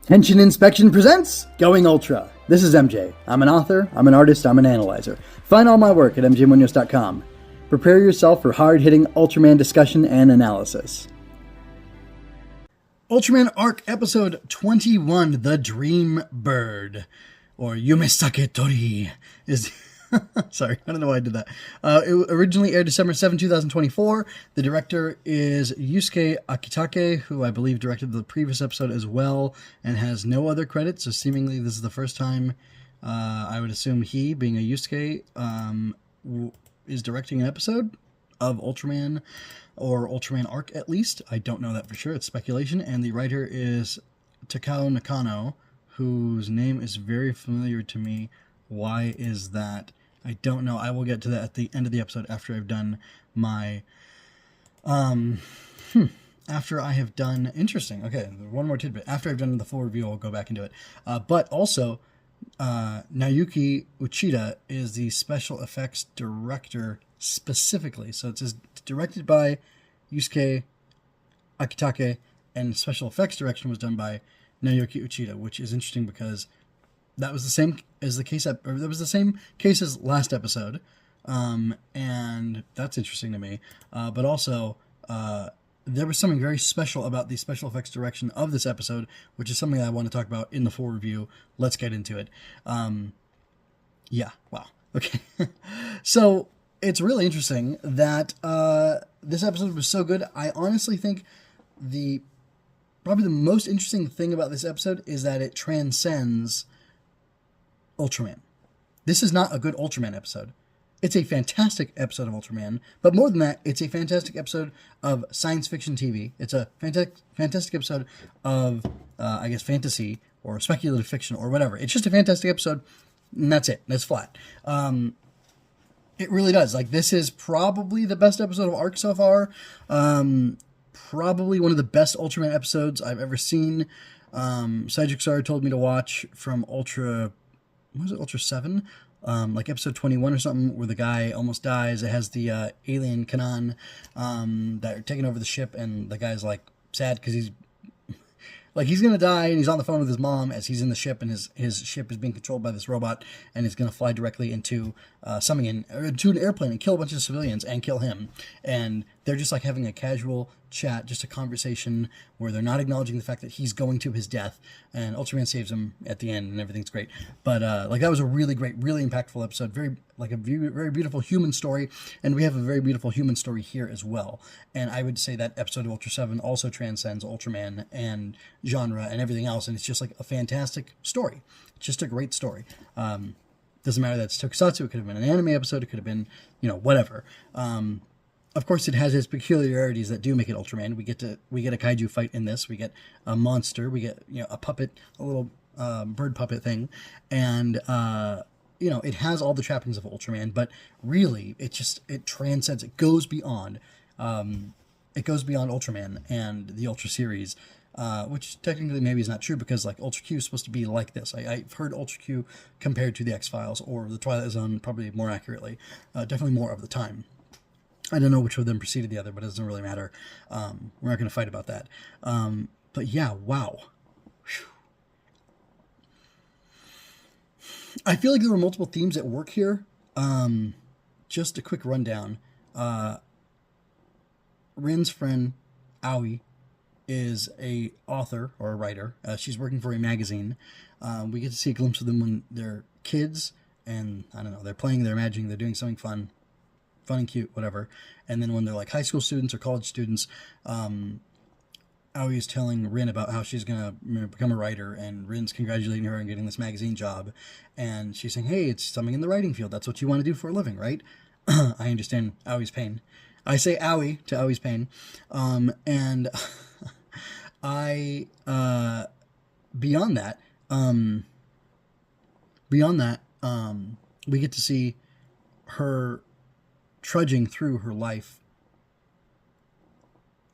Henshin Inspection presents Going Ultra. This is MJ. I'm an author, I'm an artist, I'm an analyzer. Find all my work at mjmunoz.com. Prepare yourself for hard-hitting Ultraman discussion and analysis. Ultraman Arc Episode 21, The Dream Bird, or Yume Saketori, is... Sorry, I don't know why I did that. It originally aired December 7, 2024. The director is Yusuke Akitake, who I believe directed the previous episode as well, and has no other credits, so seemingly this is the first time, I would assume he, being a Yusuke, is directing an episode of Ultraman, or Ultraman Arc at least. I don't know that for sure, it's speculation, and the writer is Takao Nakano, whose name is very familiar to me. Why is that? I don't know. I will get to that at the end of the episode after I've done my... After I have done... Interesting. Okay, one more tidbit. After I've done the full review, I'll go back into it. But also, Naoki Uchida is the special effects director specifically. So it's directed by Yusuke Akitake, and special effects direction was done by Naoki Uchida, which is interesting because... that was the same as the case, or that was the same case as last episode, and that's interesting to me. But also, there was something very special about the special effects direction of this episode, which is something that I want to talk about in the full review. Let's get into it. Yeah, wow. Okay. So, it's really interesting that this episode was so good. I honestly think probably the most interesting thing about this episode is that it transcends Ultraman. This is not a good Ultraman episode. It's a fantastic episode of Ultraman, but more than that, it's a fantastic episode of science fiction TV. It's a fantastic episode of, I guess, fantasy or speculative fiction or whatever. It's just a fantastic episode, and that's it. That's flat. It really does. Like, this is probably the best episode of Arc so far. Probably one of the best Ultraman episodes I've ever seen. Cedric Sar told me to watch from Ultra 7? Like episode 21 or something, where the guy almost dies. It has the alien Kanan that are taking over the ship, and the guy's like sad because he's gonna die, and he's on the phone with his mom as he's in the ship, and his ship is being controlled by this robot, and he's gonna fly directly into to an airplane and kill a bunch of civilians and kill him. And they're just like having a casual chat, just a conversation where they're not acknowledging the fact that he's going to his death, and Ultraman saves him at the end, and everything's great. But that was a really great, really impactful episode. Very beautiful human story, and we have a very beautiful human story here as well. And I would say that episode of Ultra 7 also transcends Ultraman and genre and everything else, and it's just like a fantastic story. It's just a great story. Doesn't matter that it's Tokusatsu. It could have been an anime episode. It could have been, whatever. Of course, it has its peculiarities that do make it Ultraman. We get a kaiju fight in this. We get a monster. We get a puppet, a little bird puppet thing, and it has all the trappings of Ultraman. But really, it transcends. It goes beyond. It goes beyond Ultraman and the Ultra series, which technically maybe is not true because like Ultra Q is supposed to be like this. I've heard Ultra Q compared to the X-Files or the Twilight Zone probably more accurately, definitely more of the time. I don't know which of them preceded the other, but it doesn't really matter. We're not going to fight about that. But yeah, wow. Whew. I feel like there were multiple themes at work here. Just a quick rundown. Rin's friend, Aoi, is a author or a writer. She's working for a magazine. We get to see a glimpse of them when they're kids, and I don't know, they're playing, they're imagining, they're doing something fun and cute, whatever. And then when they're like high school students or college students, Aoi is telling Rin about how she's going to become a writer, and Rin's congratulating her on getting this magazine job. And she's saying, hey, it's something in the writing field. That's what you want to do for a living, right? I understand Aoi's pain. I say Aoi to Aoi's pain. And beyond that, we get to see her trudging through her life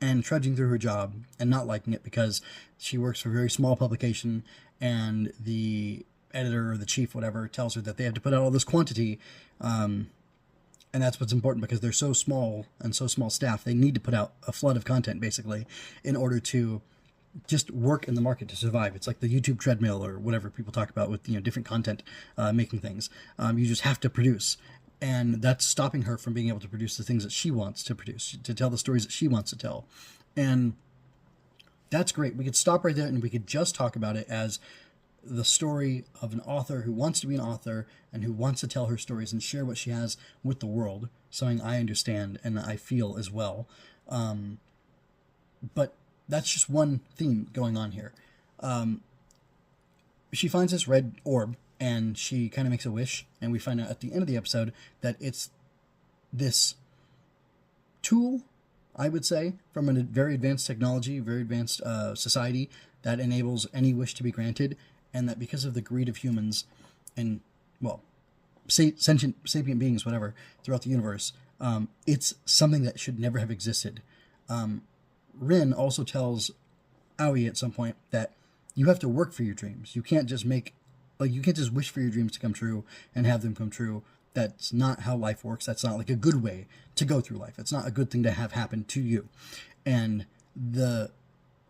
and trudging through her job and not liking it because she works for a very small publication, and the editor or the chief, whatever, tells her that they have to put out all this quantity, and that's what's important because they're so small and so small staff. They need to put out a flood of content basically in order to just work in the market to survive. It's like the YouTube treadmill or whatever people talk about with, different content making things. You just have to produce. And that's stopping her from being able to produce the things that she wants to produce, to tell the stories that she wants to tell. And that's great. We could stop right there and we could just talk about it as the story of an author who wants to be an author and who wants to tell her stories and share what she has with the world, something I understand and I feel as well. But that's just one theme going on here. She finds this red orb and she kind of makes a wish, and we find out at the end of the episode that it's this tool, I would say, from a very advanced technology, very advanced society that enables any wish to be granted, and that because of the greed of humans and, well, sentient, sapient beings, whatever, throughout the universe, it's something that should never have existed. Rin also tells Aoi at some point that you have to work for your dreams. You can't just you can't just wish for your dreams to come true and have them come true. That's not how life works. That's not like a good way to go through life. It's not a good thing to have happen to you. And the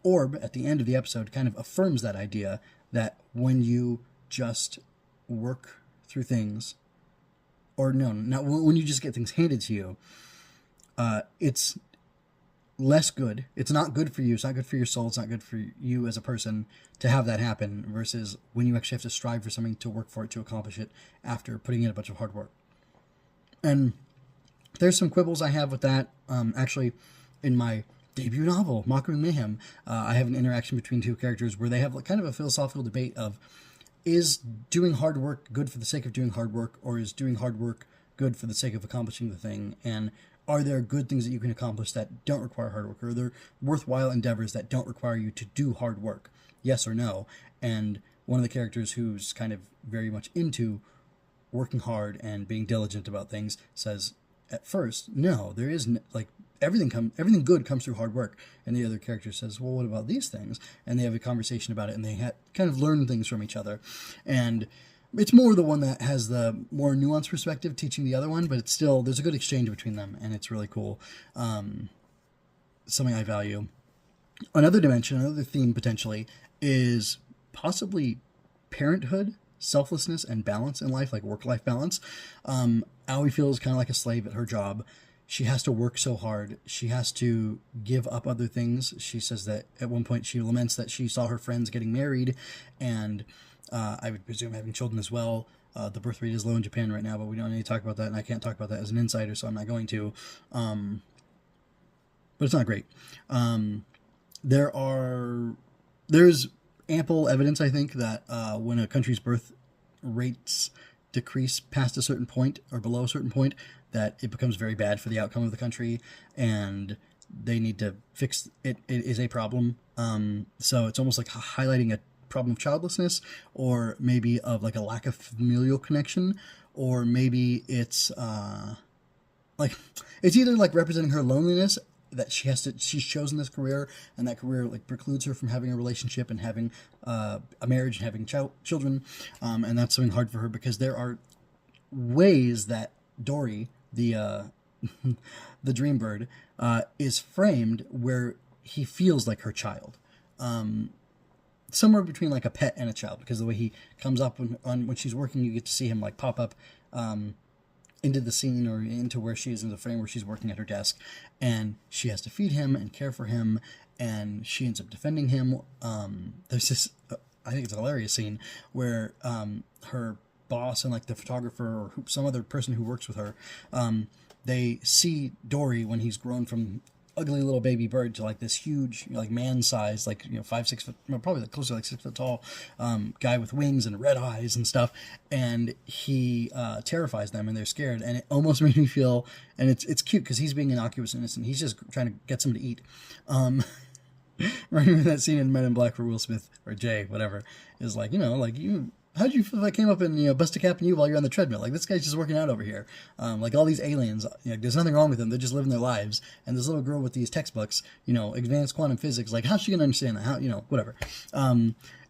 orb at the end of the episode kind of affirms that idea that when you just work through things, or no, not when you just get things handed to you, it's less good. It's not good for you. It's not good for your soul. It's not good for you as a person to have that happen versus when you actually have to strive for something, to work for it, to accomplish it after putting in a bunch of hard work. And there's some quibbles I have with that. Actually, in my debut novel, Mockery Mayhem, I have an interaction between two characters where they have kind of a philosophical debate of, is doing hard work good for the sake of doing hard work, or is doing hard work good for the sake of accomplishing the thing? And are there good things that you can accomplish that don't require hard work? Or are there worthwhile endeavors that don't require you to do hard work? Yes or no? And one of the characters who's kind of very much into working hard and being diligent about things says, at first, no, there is everything good comes through hard work. And the other character says, well, what about these things? And they have a conversation about it, and they kind of learn things from each other. And it's more the one that has the more nuanced perspective teaching the other one, but it's still, there's a good exchange between them, and it's really cool. Something I value. Another dimension, another theme potentially, is possibly parenthood, selflessness, and balance in life, like work-life balance. Aoi feels kind of like a slave at her job. She has to work so hard. She has to give up other things. She says that at one point she laments that she saw her friends getting married, and I would presume having children as well. The birth rate is low in Japan right now, but we don't need to talk about that, and I can't talk about that as an insider, so I'm not going to. But it's not great. There's ample evidence, I think, that when a country's birth rates decrease past a certain point or below a certain point, that it becomes very bad for the outcome of the country, and they need to fix it. It is a problem. So it's almost like highlighting a problem of childlessness, or maybe of like a lack of familial connection, or maybe it's it's either like representing her loneliness, that she's chosen this career, and that career like precludes her from having a relationship and having a marriage and having children, and that's something hard for her, because there are ways that Dory, the the dream bird, is framed where he feels like her child, somewhere between like a pet and a child, because the way he comes up when she's working, you get to see him like pop up into the scene or into where she is in the frame where she's working at her desk, and she has to feed him and care for him, and she ends up defending him. There's this, I think it's a hilarious scene where her boss and like the photographer or some other person who works with her, they see Dory when he's grown from ugly little baby bird to like this huge, like man-sized, like 5-6 foot, probably like closer to like 6 foot tall guy with wings and red eyes and stuff, and he terrifies them and they're scared, and it almost made me feel, and it's cute because he's being innocuous and innocent. He's just trying to get something to eat. Remember that scene in Men in Black where Will Smith or Jay, whatever, is like, how'd you feel if I came up and bust a cap on you while you're on the treadmill? Like, this guy's just working out over here. Like all these aliens, there's nothing wrong with them. They're just living their lives. And this little girl with these textbooks, advanced quantum physics, like how's she gonna understand that? How, whatever.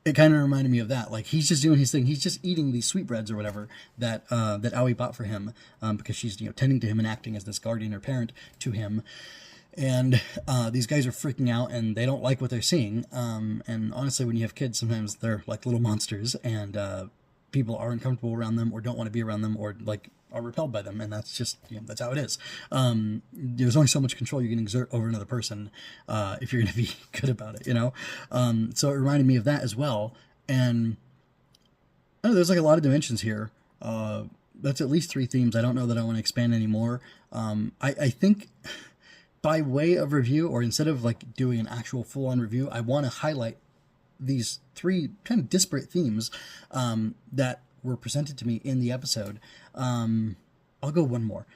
It kind of reminded me of that. Like, he's just doing his thing. He's just eating these sweetbreads or whatever that Aoi bought for him, because she's tending to him and acting as this guardian or parent to him. And these guys are freaking out, and they don't like what they're seeing. And honestly, when you have kids, sometimes they're like little monsters, and people are uncomfortable around them, or don't want to be around them, or like are repelled by them, and that's just, that's how it is. There's only so much control you can exert over another person if you're going to be good about it, So it reminded me of that as well. And I don't know, there's like a lot of dimensions here. That's at least 3 themes. I don't know that I want to expand anymore. I think by way of review, or instead of like doing an actual full-on review, I want to highlight these 3 kind of disparate themes that were presented to me in the episode. I'll go one more,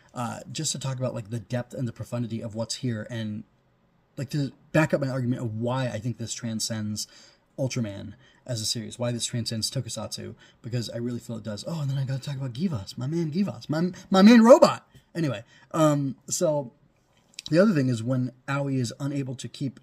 just to talk about like the depth and the profundity of what's here, and like to back up my argument of why I think this transcends Ultraman as a series, why this transcends Tokusatsu, because I really feel it does. Oh, and then I got to talk about Givas, my man Givas, my main robot. Anyway, so the other thing is when Aoi is unable to keep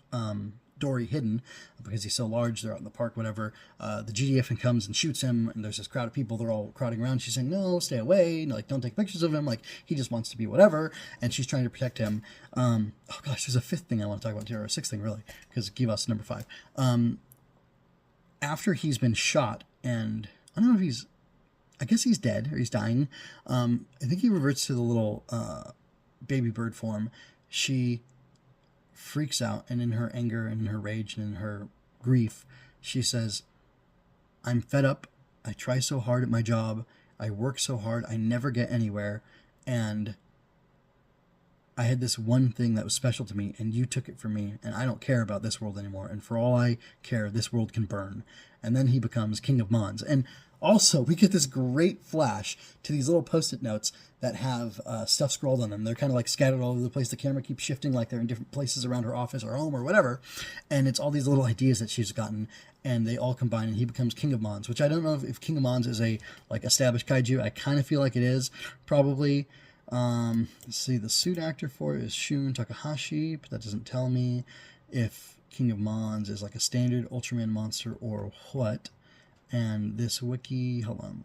Dory hidden because he's so large, they're out in the park, whatever, the GDF comes and shoots him, and there's this crowd of people, they're all crowding around. She's saying, no, stay away, like, don't take pictures of him, like, he just wants to be whatever, and she's trying to protect him. Oh gosh, there's a 5th thing I want to talk about here, or a 6th thing really, because Givas is number 5. After he's been shot, and I don't know if I guess he's dead, or he's dying, I think he reverts to the little baby bird form. She freaks out, and in her anger and in her rage and in her grief, she says, I'm fed up. I try so hard at my job. I work so hard. I never get anywhere. And I had this one thing that was special to me, and you took it from me, and I don't care about this world anymore. And for all I care, this world can burn. And then he becomes King of Mons. And also, we get this great flash to these little Post-it notes that have stuff scrawled on them. They're kind of like scattered all over the place. The camera keeps shifting like they're in different places around her office or home or whatever. And it's all these little ideas that she's gotten, and they all combine, and he becomes King of Mons, which I don't know if King of Mons is a like established kaiju. I kind of feel like it is, probably. Let's see, the suit actor for it is Shun Takahashi, but that doesn't tell me if King of Mons is like a standard Ultraman monster or what. And this wiki, hold on.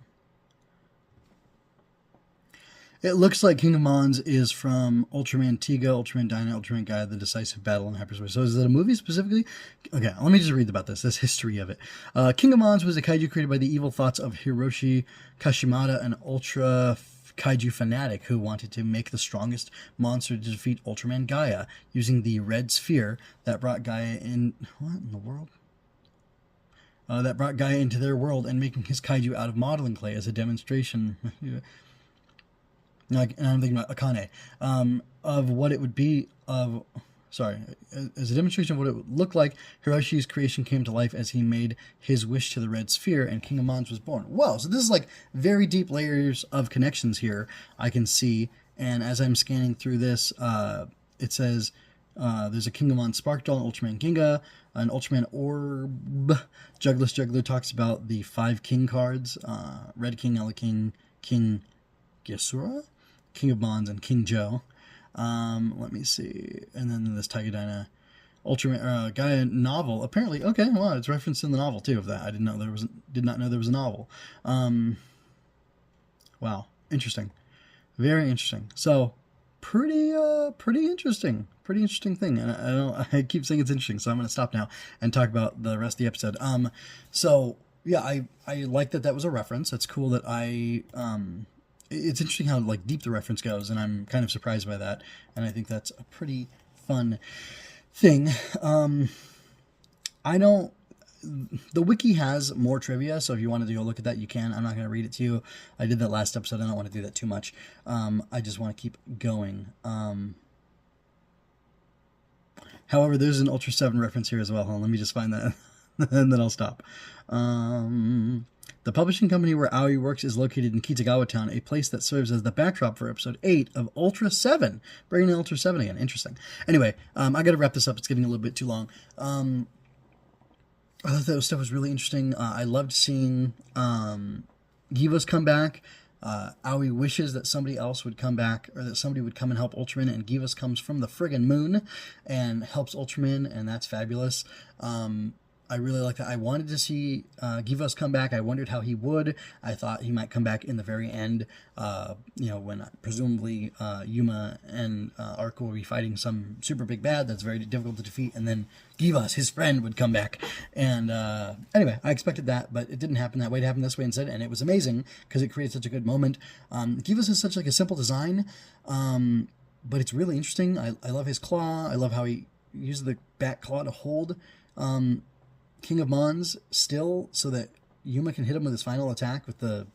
It looks like King of Mons is from Ultraman Tiga, Ultraman Dyna, Ultraman Gaia, The Decisive Battle, and Hyperspace. So is it a movie specifically? Okay, let me just read about this history of it. King of Mons was a kaiju created by the evil thoughts of Hiroshi Kashimada, an ultra kaiju fanatic who wanted to make the strongest monster to defeat Ultraman Gaia, using the red sphere that brought Gaia in... What in the world? That brought Gaia into their world, and making his kaiju out of modeling clay as a demonstration... and I'm thinking about Akane, of what it would be as a demonstration of what it would look like. Hiroshi's creation came to life as he made his wish to the red sphere, and King of Mons was born. Whoa, so this is like very deep layers of connections here I can see, and as I'm scanning through this, it says there's a King of Mons Spark Doll, Ultraman Ginga, an Ultraman Orb. Juggler talks about the 5 King cards, Red King, Ella King, King Gyasura, King of Mons, and King Joe. Let me see. And then this Tiger Dyna Ultraman Gaia novel. Apparently, okay, well, it's referenced in the novel too of that. I did not know there was a novel. Wow, interesting. Very interesting. So pretty interesting. Pretty interesting thing. And I keep saying it's interesting, so I'm going to stop now and talk about the rest of the episode. So yeah, I like that was a reference. It's cool that it's interesting how like deep the reference goes, and I'm kind of surprised by that, and I think that's a pretty fun thing. The wiki has more trivia, so if you wanted to go look at that, you can. I'm not going to read it to you. I did that last episode. I don't want to do that too much. I just want to keep going. However, there's an Ultra 7 reference here as well. Hold on, let me just find that, and then I'll stop. The publishing company where Aoi works is located in Kitagawa Town, a place that serves as the backdrop for episode 8 of Ultra 7. Bringing in Ultra 7 again. Interesting. Anyway, I got to wrap this up. It's getting a little bit too long. I thought that stuff was really interesting. I loved seeing Givas come back. Aoi wishes that somebody else would come back, or that somebody would come and help Ultraman, and Givas comes from the friggin' moon and helps Ultraman, and that's fabulous. I really like that. I wanted to see Givos come back. I wondered how he would. I thought he might come back in the very end, when presumably Yuma and Arc will be fighting some super big bad that's very difficult to defeat, and then Givos, his friend, would come back. And anyway, I expected that, but it didn't happen that way. It happened this way instead, and it was amazing because it created such a good moment. Givos is such like a simple design, but it's really interesting. I love his claw. I love how he uses the back claw to hold King of Mons still, so that Yuma can hit him with his final attack with the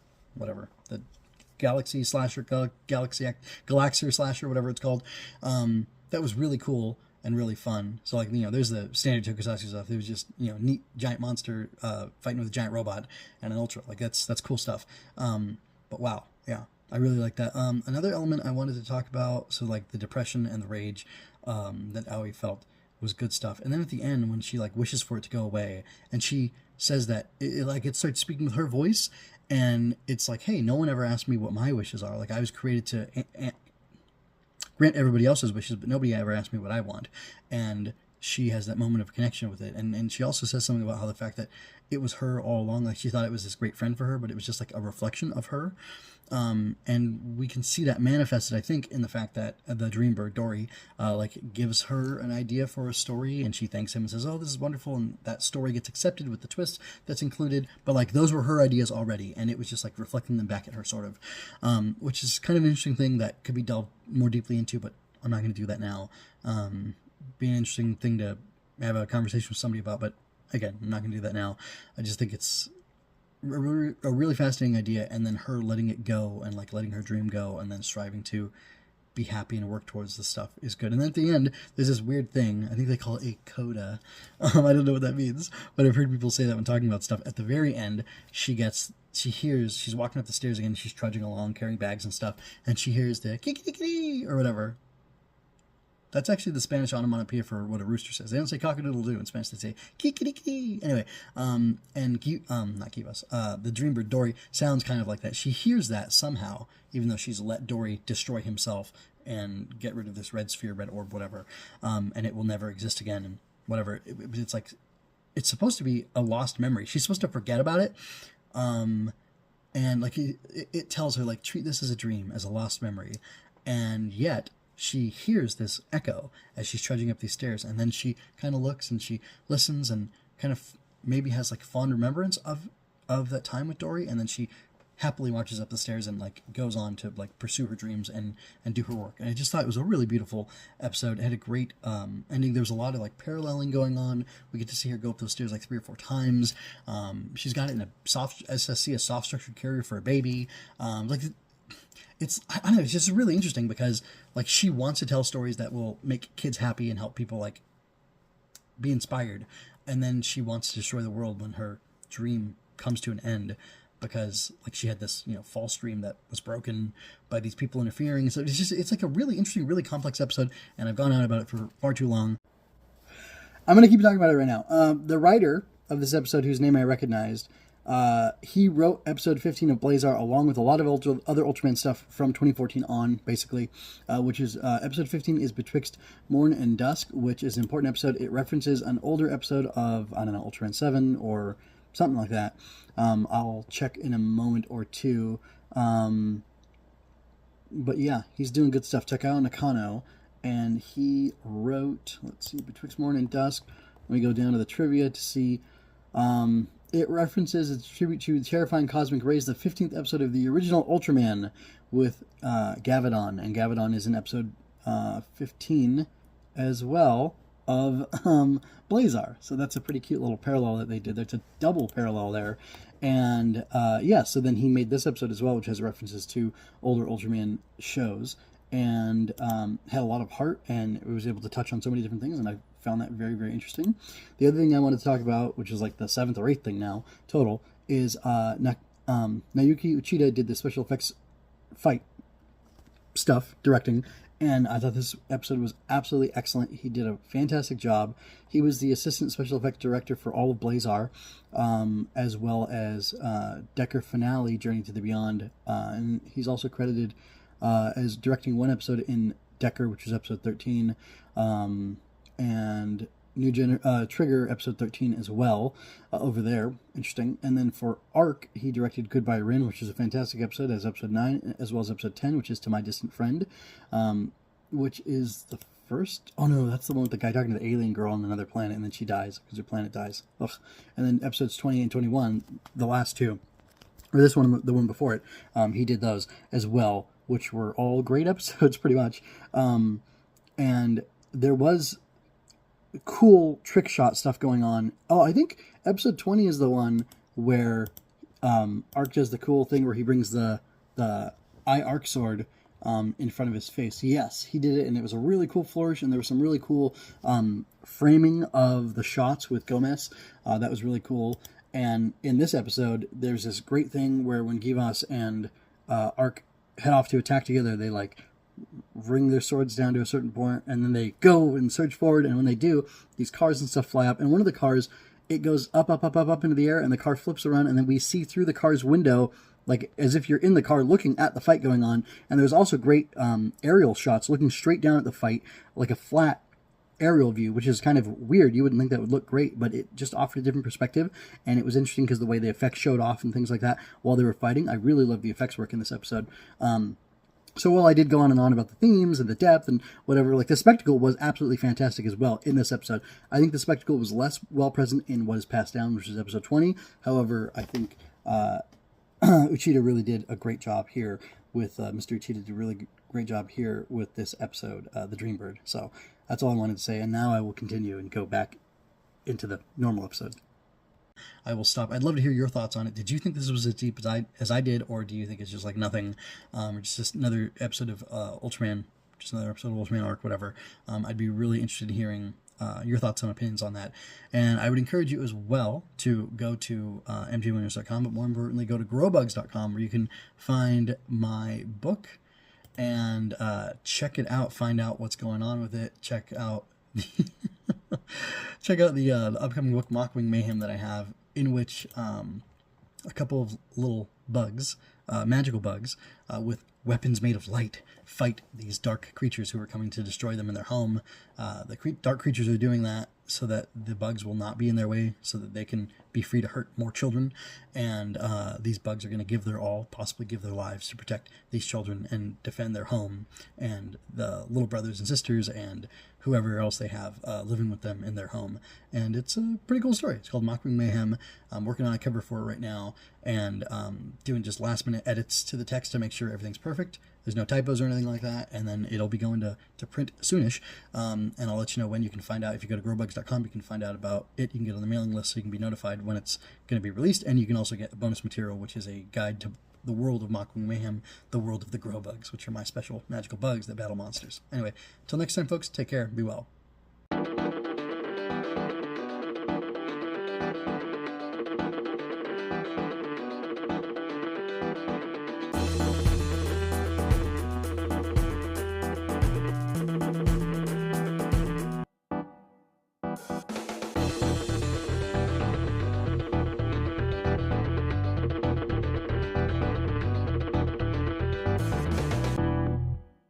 Galaxy Slasher, Galaxer Slasher, whatever it's called. That was really cool and really fun. So there's the standard Tokusatsu stuff. It was just neat giant monster fighting with a giant robot and an Ultra. Like that's cool stuff. But wow, yeah, I really like that. Another element I wanted to talk about, so like the depression and the rage that Aoi felt, was good stuff. And then at the end, when she wishes for it to go away, and she says that it starts speaking with her voice, and it's like, hey, no one ever asked me what my wishes are. Like, I was created to grant everybody else's wishes, but nobody ever asked me what I want. And she has that moment of connection with it. And she also says something about how the fact that it was her all along, like she thought it was this great friend for her, but it was just like a reflection of her. And we can see that manifested, I think, in the fact that the dream bird, Dory, gives her an idea for a story, and she thanks him and says, oh, this is wonderful, and that story gets accepted with the twist that's included, but those were her ideas already, and it was just reflecting them back at her, sort of, which is kind of an interesting thing that could be delved more deeply into, but I'm not going to do that now. Be an interesting thing to have a conversation with somebody about, but again, I'm not going to do that now. I just think it's a really fascinating idea, and then her letting it go and letting her dream go and then striving to be happy and work towards this stuff is good. And then at the end, there's this weird thing. I think they call it a coda. I don't know what that means, but I've heard people say that when talking about stuff. At the very end, she hears, she's walking up the stairs again, she's trudging along carrying bags and stuff, and she hears the kikiki or whatever. That's actually the Spanish onomatopoeia for what a rooster says. They don't say cock-a-doodle-doo in Spanish. They say kikiriki. Anyway, not Kivas. The dream bird Dory sounds kind of like that. She hears that somehow, even though she's let Dory destroy himself and get rid of this red sphere, red orb, whatever, and it will never exist again, and whatever. It's supposed to be a lost memory. She's supposed to forget about it, and it tells her treat this as a dream, as a lost memory, and yet she hears this echo as she's trudging up these stairs, and then she kind of looks and she listens and kind of maybe has fond remembrance of that time with Dory, and then she happily marches up the stairs and goes on to pursue her dreams and do her work. And I just thought it was a really beautiful episode. It had a great ending. There was a lot of paralleling going on. We get to see her go up those stairs 3 or 4 times. She's got it in a soft SSC, a soft structured carrier for a baby. I don't know, it's just really interesting because she wants to tell stories that will make kids happy and help people be inspired, and then she wants to destroy the world when her dream comes to an end because she had this false dream that was broken by these people interfering. So it's a really interesting, really complex episode, and I've gone on about it for far too long. I'm going to keep talking about it right now. The writer of this episode, whose name I recognized, he wrote episode 15 of Blazar along with a lot of other Ultraman stuff from 2014 on, basically, which is episode 15 is Betwixt Morn and Dusk, which is an important episode. It references an older episode of, I don't know, Ultraman 7 or something like that. I'll check in a moment or two. But yeah, he's doing good stuff. Takao Nakano, and he wrote, let's see, Betwixt Morn and Dusk. Let me go down to the trivia to see. It references its tribute to Terrifying Cosmic Rays, the 15th episode of the original Ultraman with Gavidon. And Gavidon is in episode 15 as well of Blazar. So that's a pretty cute little parallel that they did. There's a double parallel there. And so then he made this episode as well, which has references to older Ultraman shows. And had a lot of heart, and it was able to touch on so many different things, and I found that very, very interesting. The other thing I wanted to talk about, which is the 7th or 8th thing now, total, is Naoki Uchida did the special effects fight stuff, directing, and I thought this episode was absolutely excellent. He did a fantastic job. He was the assistant special effects director for all of Blazar, as well as Decker Finale, Journey to the Beyond, and he's also credited as directing one episode in Decker, which was episode 13, and Trigger episode 13 as well, over there. Interesting. And then for Arc, he directed Goodbye Rin, which is a fantastic episode, as episode 9, as well as episode 10, which is To My Distant Friend, which is the first. Oh no, that's the one with the guy talking to the alien girl on another planet, and then she dies because her planet dies. Ugh. And then episodes 20 and 21, the last two, or this one, the one before it, he did those as well, which were all great episodes, pretty much. And there was cool trick shot stuff going on. Oh, I think episode 20 is the one where Arc does the cool thing where he brings the eye arc sword in front of his face. Yes, he did it, and it was a really cool flourish, and there was some really cool framing of the shots with Gomez. That was really cool. And in this episode, there's this great thing where when Givas and Arc head off to attack together, they like ring their swords down to a certain point, and then they go and surge forward, and when they do, these cars and stuff fly up, and one of the cars, it goes up into the air, and the car flips around, and then we see through the car's window, like as if you're in the car looking at the fight going on. And there's also great aerial shots looking straight down at the fight, like a flat aerial view, which is kind of weird. You wouldn't think that would look great, but it just offered a different perspective, and it was interesting because the way the effects showed off and things like that while they were fighting. I really loved the effects work in this episode. So while I did go on and on about the themes and the depth and whatever, like the spectacle was absolutely fantastic as well in this episode. I think the spectacle was less well present in What Is Passed Down, which is episode 20. However, I think Uchida really did a great job here with Mr. Uchida did a really great job here with this episode, The Dreambird. So that's all I wanted to say, and now I will continue and go back into the normal episode. I will stop. I'd love to hear your thoughts on it. Did you think this was as deep as I did, or do you think it's just like nothing, or just another episode of Ultraman, just another episode of Ultraman Arc, whatever? I'd be really interested in hearing your thoughts and opinions on that. And I would encourage you as well to go to mjwinners.com, but more importantly, go to growbugs.com, where you can find my book and check it out, find out what's going on with it, check out the upcoming book, Mockwing Mayhem, that I have, in which a couple of little bugs, magical bugs, with weapons made of light, fight these dark creatures who are coming to destroy them in their home. The dark creatures are doing that so that the bugs will not be in their way, so that they can be free to hurt more children. And these bugs are going to give their all, possibly give their lives, to protect these children and defend their home and the little brothers and sisters and whoever else they have living with them in their home. And it's a pretty cool story. It's called Mockwing Mayhem. I'm working on a cover for it right now, and doing just last minute edits to the text to make sure everything's perfect. There's no typos or anything like that, and then it'll be going to print soonish, and I'll let you know when. You can find out if you go to growbugs.com. You can find out about it. You can get on the mailing list so you can be notified when it's going to be released, and you can also get bonus material, which is a guide to the world of Mockwing Mayhem, the world of the grow bugs, which are my special magical bugs that battle monsters. Anyway, until next time, folks, take care, be well.